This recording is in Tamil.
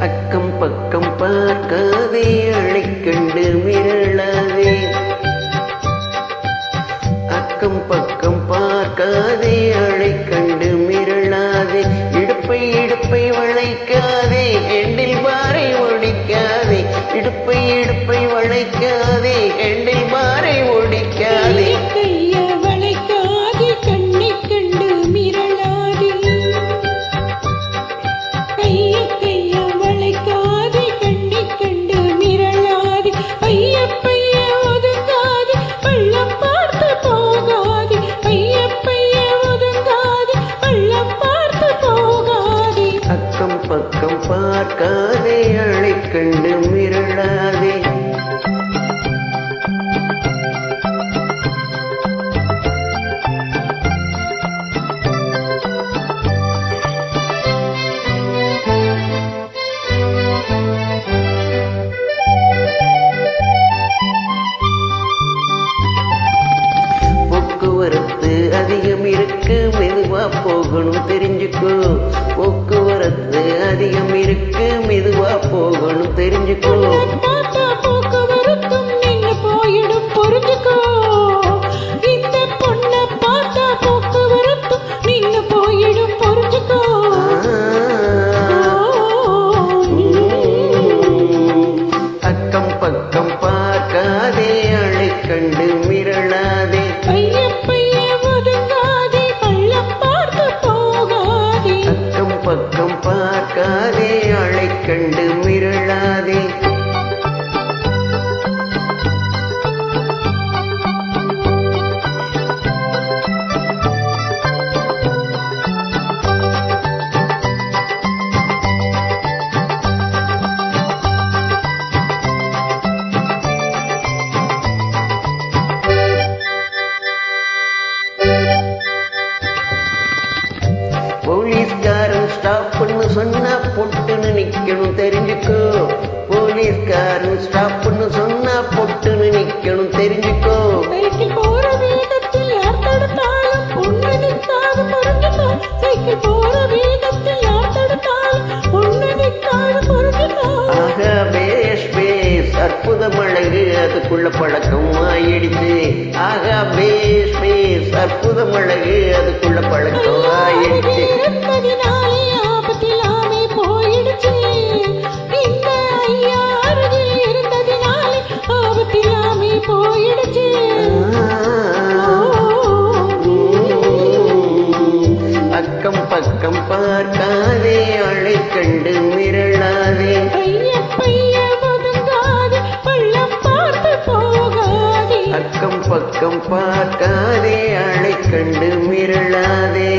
அக்கம் பக்கம் பார்க்காதே, அழைக்கண்டு மிரளாதே. அக்கம் பக்கம் பார்க்காதே, அழைக்கண்டு மிரளாதே. இடுப்பை இடுப்பை வளைக்காதே, எண்டில் பாறை ஒடிக்காதே. இடுப்பை இடுப்பை வளைக்காதே, எண்டில் பாறை ஒடிக்காதே. அக்கம் பக்கம் பார்க்காதே, அழைக்கண்டு மிரளாதே. போக்குவரத்து அதிகம் இருக்கு, மெதுவா போகணும் தெரிஞ்சுக்கோ. போக்குவரத்து அதிகம் இருக்கு, மெதுவா போகணும் தெரிஞ்சுக்கோ. போக்குவரத்தும் நின்று போயிடும் புரிஞ்சுக்கோ. இந்த பொண்ண பார்த்தா போக்குவரத்தும் நின்று போயிடும் புரிஞ்சுக்கோ. அக்கம் பக்கம் பார்க்காதே, அழைக்கண்டு மிரளாதே. அக்கம் பக்கம் பார்க்காதே, அழைக்கண்டு மிரளாதே. போலீஸ்காரன் ஸ்டாப் பண்ணு சொன்னா பொட்டுன்னு நிக்கணும் தெரிஞ்சுக்கோ. போலீஸ்காரன் ஸ்டாப் பண்ணு சொன்னா பொட்டுன்னு நிக்கணும் தெரிஞ்சுக்கோ. சைக்கிள் போற வேகத்தில் யார் தடுத்தாலும் பொண்ணு நிற்காது புரிஞ்சுக்கோ. சைக்கிள் போற வேகத்தில் யார் தடுத்தாலும் பொண்ணு நிற்காது புரிஞ்சுக்கோ. ஆகா பேஷ் பேஸ், அற்புதம் அழகு, அதுக்குள்ள பழக்கம் ஆயிடுச்சு. ஆகா பேஷ் பேஸ், அற்புதம் அழகு, அதுக்குள்ள பழக்கம் ஆயிடுச்சு. ஆபத்திலாமே போயிடுச்சு. இந்த ஐயா அருகில் இருந்ததினாலே ஆபத்திலாமே போயிடுச்சு. அக்கம் பக்கம் பார்க்காதே, அழைக்கண்டு மிரளாதே. அக்கம் பக்கம் பார்க்காதே, அழைக்கண்டு மிரளாதே.